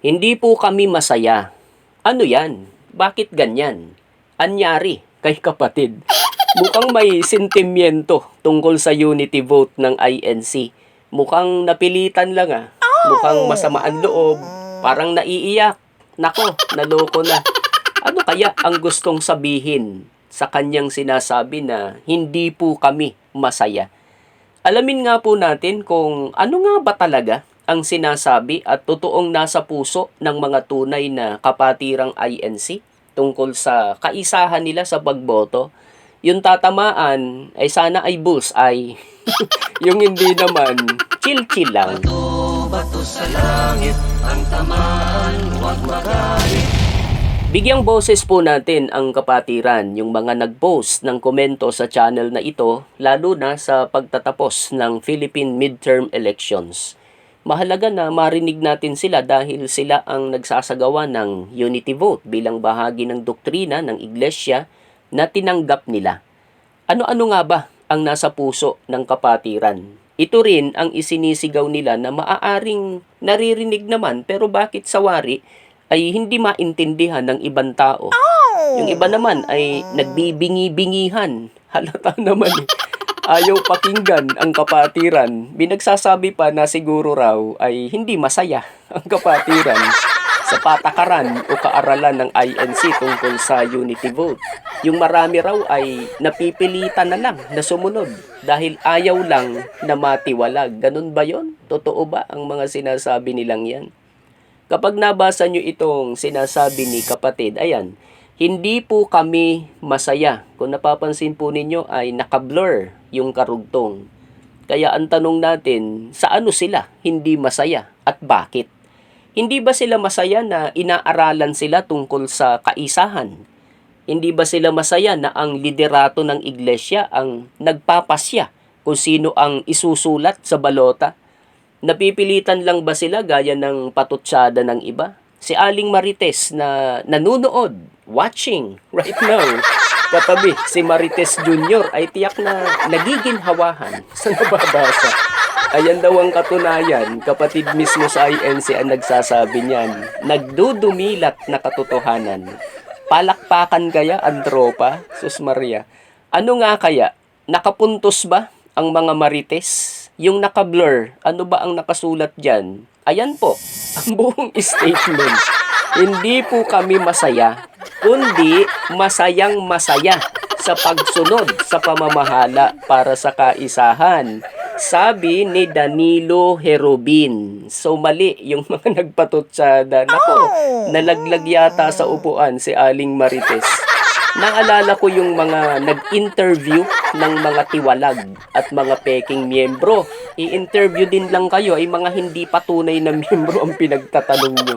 Hindi po kami masaya. Ano yan? Bakit ganyan? Anyari kay kapatid. Mukhang may sentimiento tungkol sa unity vote ng INC. Mukhang napilitan lang ah. Mukhang masamaan loob. Parang naiiyak. Nako, naloko na. Ano kaya ang gustong sabihin sa kanyang sinasabi na hindi po kami masaya? Alamin nga po natin kung ano nga ba talaga ang sinasabi at totoong nasa puso ng mga tunay na kapatirang INC tungkol sa kaisahan nila sa pagboto. Yung tatamaan ay sana ay bullseye. Yung hindi naman, chill-chill lang. Bato sa langit, ang tamaan, huwag magalit. Bigyang boses po natin ang kapatiran, yung mga nag-post ng komento sa channel na ito, lalo na sa pagtatapos ng Philippine midterm elections. Mahalaga na marinig natin sila dahil sila ang nagsasagawa ng unity vote bilang bahagi ng doktrina ng iglesia na tinanggap nila. Ano-ano nga ba ang nasa puso ng kapatiran? Ito rin ang isinisigaw nila na maaaring naririnig naman pero bakit sa wari ay hindi maintindihan ng ibang tao. Yung iba naman ay nagbibingi-bingihan. Halata naman eh. Ayaw pakinggan ang kapatiran. Binagsasabi pa na siguro raw ay hindi masaya ang kapatiran sa patakaran o kaaralan ng INC tungkol sa unity vote. Yung marami raw ay napipilitan na lang na sumunod dahil ayaw lang na matiwalag. Ganun ba yon? Totoo ba ang mga sinasabi nilang yan? Kapag nabasa nyo itong sinasabi ni kapatid, ayan, hindi po kami masaya. Kung napapansin po ninyo ay nakablur yung karugtong. Kaya ang tanong natin, sa ano sila hindi masaya at bakit? Hindi ba sila masaya na inaaralan sila tungkol sa kaisahan? Hindi ba sila masaya na ang liderato ng iglesia ang nagpapasya kung sino ang isusulat sa balota? Napipilitan lang ba sila gaya ng patutsada ng iba? Si Aling Marites na nanunood, watching right now, katabi si Marites Jr. ay tiyak na nagiginhawahan sa nababasa. Ayan daw ang katunayan, kapatid mismo sa INC ang nagsasabi niyan. Nagdudumilat na katotohanan. Palakpakan kaya ang tropa? Sus Maria. Ano nga kaya? Nakapuntos ba ang mga Marites? Yung naka-blur, ano ba ang nakasulat dyan? Ayan po, ang buong statement. Hindi po kami masaya, kundi masayang masaya sa pagsunod sa pamamahala para sa kaisahan. Sabi ni Danilo Herobin. So mali yung mga nagpatutsada. Nako, nalaglag yata sa upuan si Aling Marites. Naalala ko yung mga nag-interview ng mga tiwalag at mga peking miyembro. I-interview din lang kayo ay mga hindi patunay na miyembro ang pinagtatanong nyo.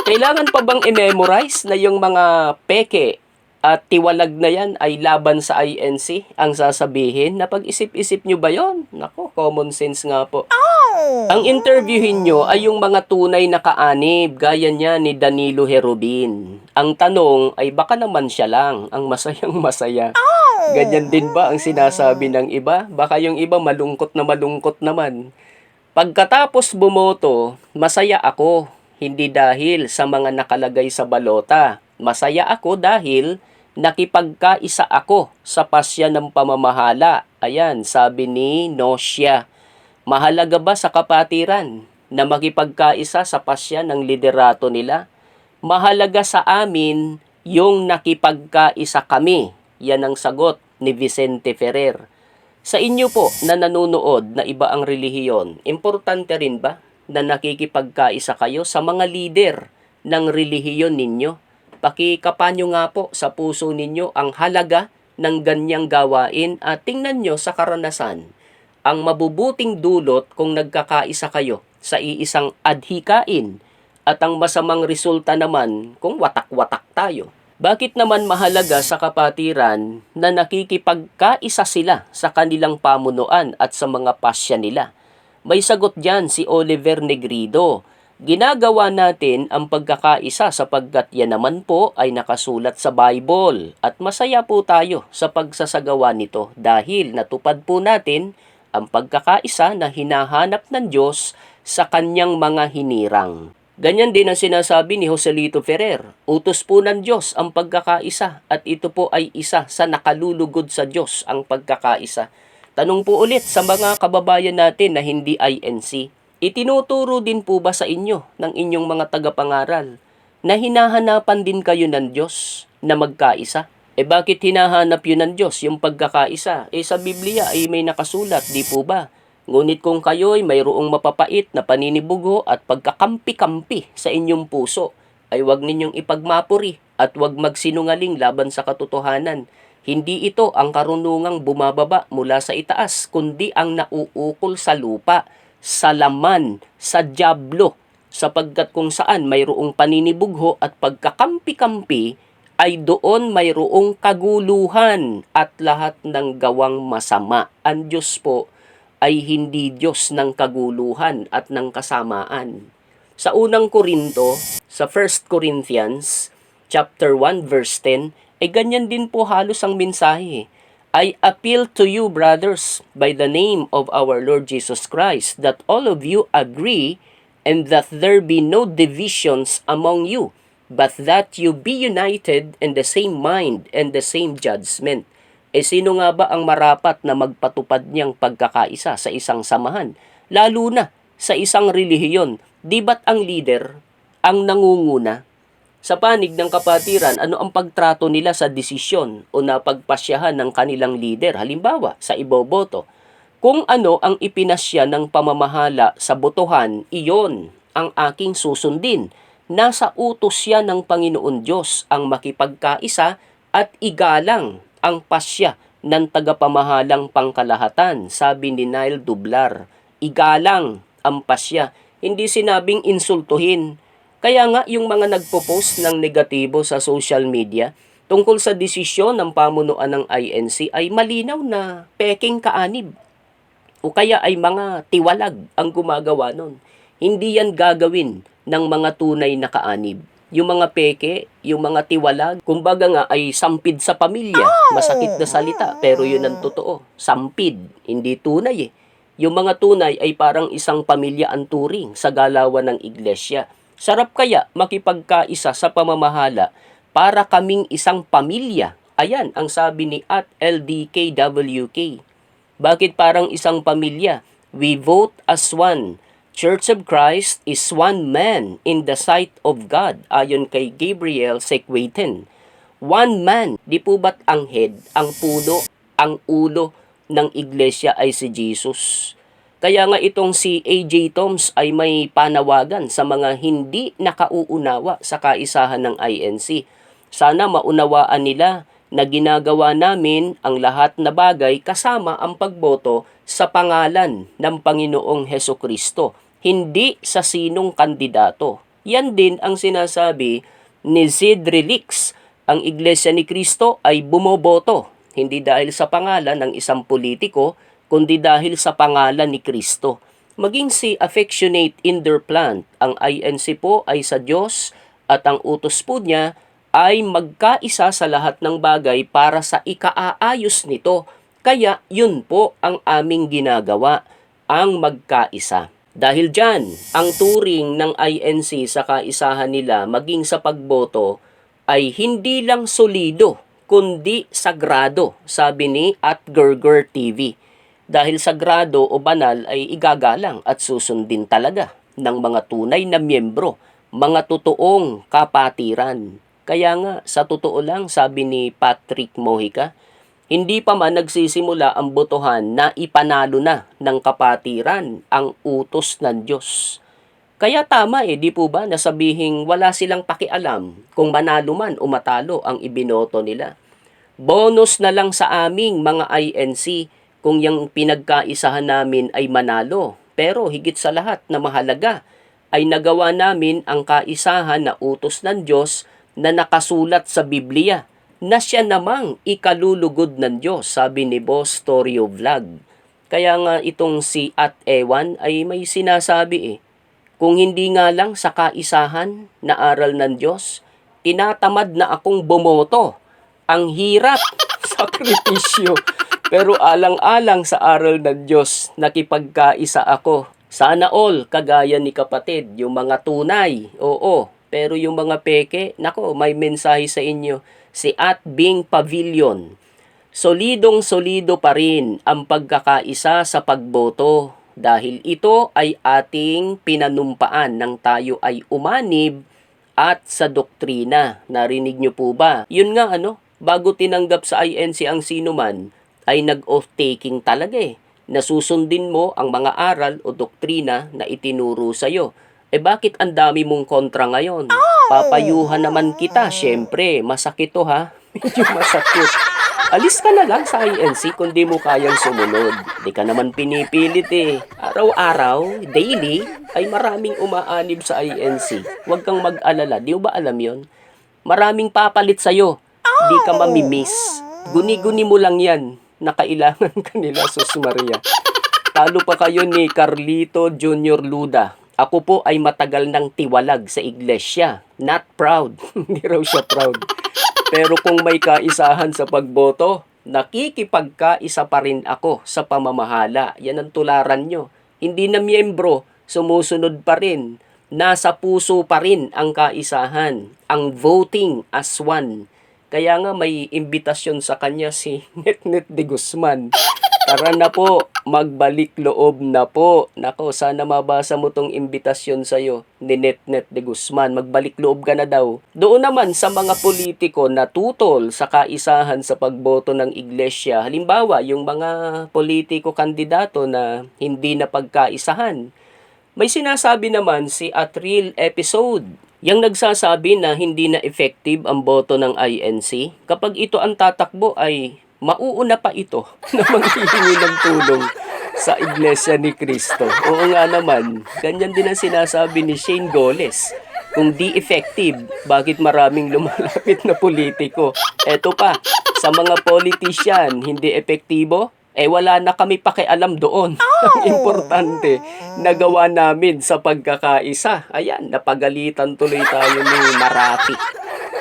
Kailangan pa bang i-memorize na yung mga peke at tiwalag na yan ay laban sa INC ang sasabihin? Napag-isip-isip nyo ba yon? Nako, common sense nga po. Ang interviewin nyo ay yung mga tunay na kaanib, gaya niya ni Danilo Herobin. Ang tanong ay baka naman siya lang ang masayang masaya. Ganyan din ba ang sinasabi ng iba? Baka yung iba malungkot naman. Pagkatapos bumoto, masaya ako, hindi dahil sa mga nakalagay sa balota. Masaya ako dahil nakipagkaisa ako sa pasya ng pamamahala. Ayan, sabi ni Nosia. Mahalaga ba sa kapatiran na makipagkaisa sa pasya ng liderato nila? Mahalaga sa amin yung nakipagkaisa kami. Yan ang sagot ni Vicente Ferrer. Sa inyo po na nanonood na iba ang relihiyon, importante rin ba na nakikipagkaisa kayo sa mga lider ng relihiyon ninyo? Pakikapanyo nga po sa puso ninyo ang halaga ng ganyang gawain at tingnan nyo sa karanasan ang mabubuting dulot kung nagkakaisa kayo sa iisang adhikain at ang masamang resulta naman kung watak-watak tayo. Bakit naman mahalaga sa kapatiran na nakikipagkaisa sila sa kanilang pamunuan at sa mga pasya nila? May sagot dyan si Oliver Negrido. Ginagawa natin ang pagkakaisa sapagkat yan naman po ay nakasulat sa Bible at masaya po tayo sa pagsasagawa nito dahil natupad po natin ang pagkakaisa na hinahanap ng Diyos sa kanyang mga hinirang. Ganyan din ang sinasabi ni Joselito Ferrer. Utos po ng Diyos ang pagkakaisa at ito po ay isa sa nakalulugod sa Diyos ang pagkakaisa. Tanong po ulit sa mga kababayan natin na hindi INC. Itinuturo din po ba sa inyo ng inyong mga tagapangaral na hinahanapan din kayo ng Diyos na magkaisa? Bakit hinahanap yun ng Diyos yung pagkakaisa? Sa Biblia ay may nakasulat, di po ba? Ngunit kung kayo'y mayroong mapapait na paninibugo at pagkakampi-kampi sa inyong puso, ay huwag ninyong ipagmapuri at huwag magsinungaling laban sa katotohanan. Hindi ito ang karunungang bumababa mula sa itaas, kundi ang nauukol sa lupa, sa laman, sa dyablo, sapagkat kung saan mayroong paninibugho at pagkakampi-kampi, ay doon mayroong kaguluhan at lahat ng gawang masama. Ang Diyos po ay hindi Diyos ng kaguluhan at ng kasamaan. Sa unang Korinto, sa 1 Corinthians, chapter 1, verse 10, ay ganyan din po halos ang mensahe. I appeal to you, brothers, by the name of our Lord Jesus Christ, that all of you agree and that there be no divisions among you, but that you be united in the same mind and the same judgment. Sino nga ba ang marapat na magpatupad niyang pagkakaisa sa isang samahan? Lalo na sa isang relihiyon. Di ba't ang leader ang nangunguna? Sa panig ng kapatiran, ano ang pagtrato nila sa desisyon o napagpasyahan ng kanilang leader? Halimbawa, sa iboboto. Kung ano ang ipinasya ng pamamahala sa botohan, iyon ang aking susundin. Nasa utos yan ng Panginoon Diyos ang makipagkaisa at igalang ang pasya ng tagapamahalang pangkalahatan, sabi ni Nile Dublar. Igalang ang pasya, hindi sinabing insultuhin. Kaya nga yung mga nagpo-post ng negatibo sa social media tungkol sa desisyon ng pamunuan ng INC ay malinaw na peking kaanib o kaya ay mga tiwalag ang gumagawa nun. Hindi yan gagawin ng mga tunay na kaanib. Yung mga peke, yung mga tiwalag, kumbaga nga ay sampid sa pamilya. Masakit na salita, pero yun ang totoo. Sampid, hindi tunay eh. Yung mga tunay ay parang isang pamilya ang turing sa galawan ng iglesia. Sarap kaya makipagkaisa sa pamamahala para kaming isang pamilya. Ayan ang sabi ni @LDKWK. Bakit parang isang pamilya? We vote as one. Church of Christ is one man in the sight of God, ayon kay Gabriel Sequaten. One man, di po ba't ang head, ang puno, ang ulo ng iglesia ay si Jesus? Kaya nga itong si A.J. Toms ay may panawagan sa mga hindi nakauunawa sa kaisahan ng INC. Sana maunawaan nila na ginagawa namin ang lahat na bagay kasama ang pagboto sa pangalan ng Panginoong Hesukristo, hindi sa sinong kandidato. Yan din ang sinasabi ni Zid Relix. Ang Iglesia ni Cristo ay bumoboto, hindi dahil sa pangalan ng isang politiko, kundi dahil sa pangalan ni Cristo. Maging si Affectionate Inderplant, ang INC po ay sa Diyos at ang utos po niya ay magkaisa sa lahat ng bagay para sa ikaaayos nito. Kaya yun po ang aming ginagawa, ang magkaisa. Dahil dyan, ang turing ng INC sa kaisahan nila maging sa pagboto ay hindi lang solido, kundi sagrado, sabi ni @Gerger TV. Dahil sagrado o banal ay igagalang at susundin talaga ng mga tunay na miyembro, mga totoong kapatiran. Kaya nga, sa totoo lang, sabi ni Patrick Mojica, hindi pa man nagsisimula ang botohan na ipanalo na ng kapatiran ang utos ng Diyos. Kaya tama di po ba, nasabihing wala silang pakialam kung manalo man o matalo ang ibinoto nila. Bonus na lang sa aming mga INC kung yung pinagkaisahan namin ay manalo. Pero higit sa lahat na mahalaga ay nagawa namin ang kaisahan na utos ng Diyos na nakasulat sa Biblia, na siya namang ikalulugod ng Diyos, sabi ni Boss Torio Vlog. Kaya nga itong si @Ewan ay may sinasabi kung hindi nga lang sa kaisahan na aral ng Diyos, tinatamad na akong bumoto. Ang hirap, sakripisyo. Pero alang-alang sa aral ng Diyos, nakipagkaisa ako Sana all, kagaya ni kapatid, yung mga tunay, oo. Pero yung mga peke, nako, may mensahe sa inyo. Si At Bing Pavilion, solidong solido pa rin ang pagkakaisa sa pagboto dahil ito ay ating pinanumpaan nang tayo ay umanib at sa doktrina. Narinig nyo po ba? Yun nga bago tinanggap sa INC ang sino man, ay nag-oath-taking talaga eh. Nasusundin mo ang mga aral o doktrina na itinuro sa'yo. Bakit ang dami mong kontra ngayon? Papayuhan naman kita, syempre. Masakit to ha. Medyo masakit. Alis ka na lang sa INC kung di mo kayang sumunod. Di ka naman pinipilit eh. Araw-araw, daily, ay maraming umaanib sa INC. Huwag kang mag-alala. Di ba alam yon? Maraming papalit sa'yo. Di ka mamimiss. Guni-guni mo lang yan na kailangan kanila, Sus Maria. Talo pa kayo ni Carlito Jr. Luda. Ako po ay matagal ng tiwalag sa iglesia. Not proud. Hindi raw siya proud. Pero kung may kaisahan sa pagboto, nakikipagkaisa pa rin ako sa pamamahala. Yan ang tularan nyo. Hindi na miyembro, sumusunod pa rin. Nasa puso pa rin ang kaisahan. Ang voting as one. Kaya nga may imbitasyon sa kanya si Netnet de Guzman. Tara na po, magbalik loob na po. Nako, sana mabasa mo tong imbitasyon sa'yo ni Netnet de Guzman. Magbalik loob ka na daw. Doon naman sa mga politiko na tutol sa kaisahan sa pagboto ng iglesia. Halimbawa, yung mga politiko kandidato na hindi na pagkaisahan. May sinasabi naman si Atril Episode. Yang nagsasabi na hindi na effective ang boto ng INC. Kapag ito ang tatakbo ay mauuna pa ito na manghihingi ng tulong sa Iglesia ni Cristo. Oo nga naman, ganyan din ang sinasabi ni Shane Goles. Kung di effective, bakit maraming lumalapit na politiko? Eto pa, sa mga politician, hindi epektibo? Wala na kami pakialam doon. Ang importante, nagawa namin sa pagkakaisa. Ayan, napagalitan tuloy tayo ni Marathi.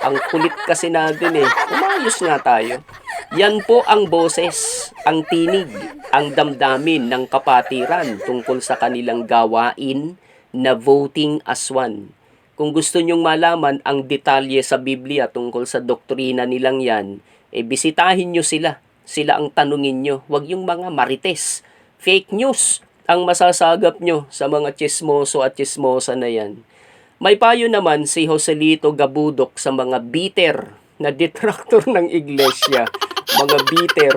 Ang kulit kasi natin umayos nga tayo. Yan po ang boses, ang tinig, ang damdamin ng kapatiran tungkol sa kanilang gawain na voting as one. Kung gusto nyong malaman ang detalye sa Biblia tungkol sa doktrina nilang yan, bisitahin nyo sila. Sila ang tanungin nyo. Huwag yung mga marites. Fake news ang masasagap nyo sa mga chismoso at chismosa na yan. May payo naman si Joselito Gabudok sa mga bitter na detractor ng iglesia. Mga bitter.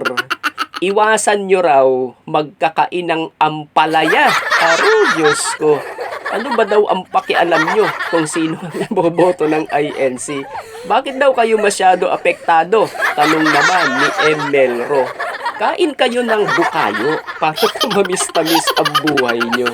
Iwasan nyo raw magkakain ng ampalaya. Diyos ko. Ano ba daw ang pakialam nyo kung sino ang iboboto ng INC? Bakit daw kayo masyado apektado? Tanong naman ni M. Melro. Kain kayo ng bukayo para kumamis-tamis ang buhay nyo.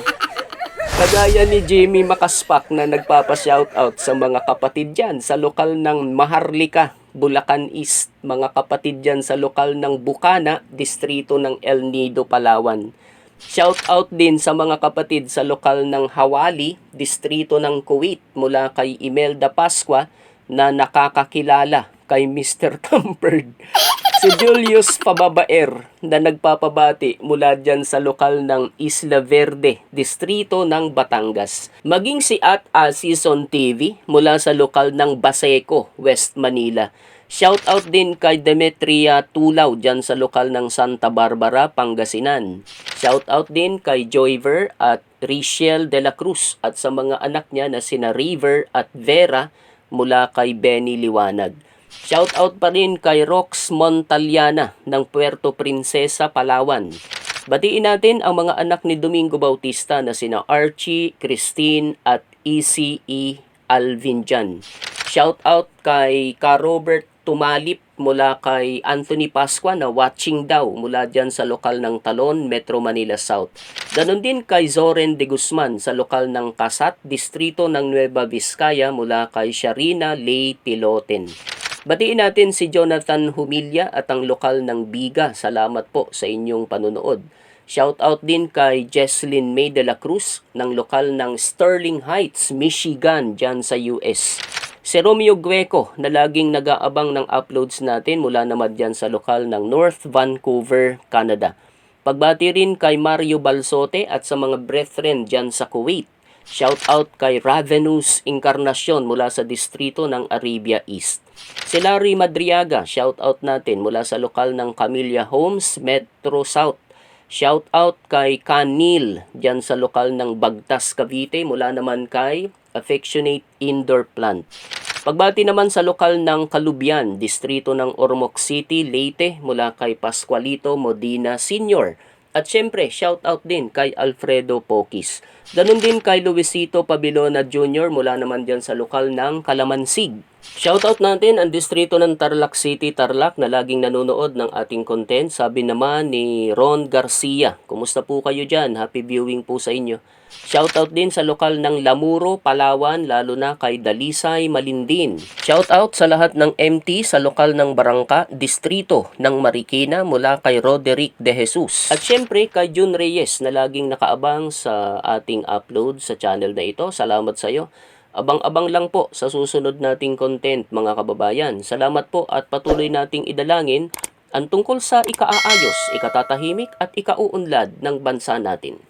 Kagaya ni Jimmy Makaspak na nagpapa-shoutout sa mga kapatid dyan sa lokal ng Maharlika, Bulacan East. Mga kapatid dyan sa lokal ng Bukana, distrito ng El Nido, Palawan. Shoutout din sa mga kapatid sa lokal ng Hawali, distrito ng Kuwait mula kay Imelda Pascua na nakakakilala kay Mr. Tampered. Si Julius Pababaer na nagpapabati mula dyan sa lokal ng Isla Verde, distrito ng Batangas. Maging si Season TV mula sa lokal ng Baseco, West Manila. Shoutout din kay Demetria Tulaw dyan sa lokal ng Santa Barbara, Pangasinan. Shoutout din kay Joyver at Richelle de la Cruz at sa mga anak niya na sina River at Vera mula kay Benny Liwanag. Shoutout pa rin kay Rox Montaliana ng Puerto Princesa, Palawan. Batiin natin ang mga anak ni Domingo Bautista na sina Archie, Christine at ECE Alvin dyan. Shoutout kay Ka Robert Tumalip mula kay Anthony Pascua na watching daw mula dyan sa lokal ng Talon, Metro Manila South. Ganon din kay Zoren de Guzman sa lokal ng Kasat, distrito ng Nueva Vizcaya mula kay Sharina Lay Piloten. Batiin natin si Jonathan Humilla at ang lokal ng Biga. Salamat po sa inyong panunood. Shoutout din kay Jesslyn May de la Cruz ng lokal ng Sterling Heights, Michigan dyan sa US. Si Romeo Gueco na laging nag-aabang ng uploads natin mula naman dyan sa lokal ng North Vancouver, Canada. Pagbati rin kay Mario Balsote at sa mga brethren dyan sa Kuwait. Shout out kay Ravenous Encarnacion mula sa distrito ng Arabia East. Si Larry Madriaga, shout out natin mula sa lokal ng Camilla Homes, Metro South. Shout out kay Kanil dyan sa lokal ng Bagtas, Cavite mula naman kay Affectionate Indoor Plant. Pagbati naman sa lokal ng Kalubian, distrito ng Ormoc City, Leyte mula kay Pascualito Modina Sr. At syempre, shout out din kay Alfredo Pokis. Ganun din kay Luisito Pabilona Jr. mula naman dyan sa lokal ng Kalamansig. Shoutout natin ang distrito ng Tarlac City, Tarlac na laging nanonood ng ating content. Sabi naman ni Ron Garcia, kumusta po kayo dyan? Happy viewing po sa inyo. Shoutout din sa lokal ng Lamuro, Palawan, lalo na kay Dalisay Malindin. Shoutout sa lahat ng MT sa lokal ng Barangka, distrito ng Marikina mula kay Roderick De Jesus. At syempre kay Jun Reyes na laging nakaabang sa ating upload sa channel na ito. Salamat sa iyo. Abang-abang lang po sa susunod nating content mga kababayan. Salamat po at patuloy nating idalangin ang tungkol sa ikaaayos, ikatatahimik at ikauunlad ng bansa natin.